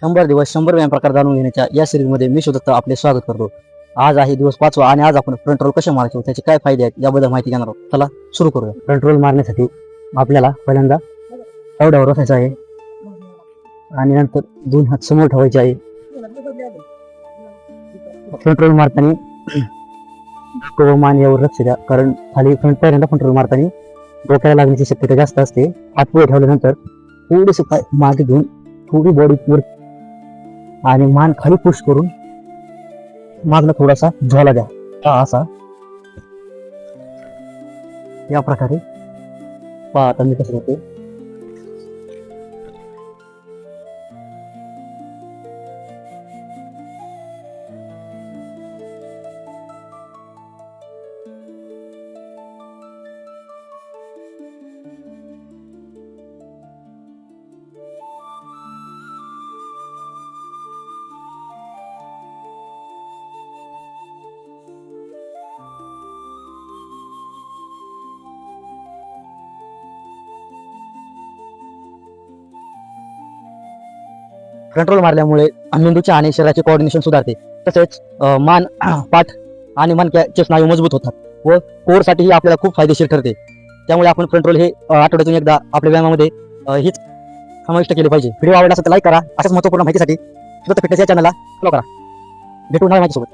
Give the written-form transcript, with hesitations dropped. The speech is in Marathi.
100 दिवस 100 व्यायाम प्रकार जाणून घेण्याच्या या सिरीजमध्ये मी सुद्धा आपले स्वागत करतो. आज आहे दिवस 5वा आणि आज आपण फ्रंट रोल कसे मारायचे त्याचे काय फायदे आहेत याबद्दल माहिती घेणार आहोत. चला सुरू करूया. फ्रंट रोल मारण्यासाठी आपल्याला पहिल्यांदा एवढ्यावर बसायचं आहे आणि नंतर 2 हात समोर ठेवायचे आहे. फ्रंट रोल मारताना डोकं मान यावर लक्ष द्या, कारण खाली पहिल्यांदा फ्रंट रोल मारताना डोक्याला लागण्याची शक्यता जास्त असते. हात पुढे ठेवल्यानंतर थोडेसे पाय मागे घेऊन थोडी बॉडी वर आणि मान खाली पुश करून मागला थोडासा झोला द्या. हा असा या प्रकारे पहा. आता मी कसं होते कंट्रोल मारल्यामुळे मेंदूच्या आणि शरीराचे कोऑर्डिनेशन सुधारते. तसेच मान पाठ आणि मणक्याचे स्नायू मजबूत होतात व कोरसाठीही आपल्याला खूप फायदेशीर ठरते. त्यामुळे आपण कंट्रोल हे आठवड्यातून एकदा आपल्या व्यायामामध्ये हीच समाविष्ट केले पाहिजे. व्हिडिओ आवडला असेल तर लाईक करा. अशाच महत्त्वपूर्ण माहितीसाठी सुदत्त फिटनेस या चॅनलला फॉलो करा. भेटू नव्या माहितीसोबत.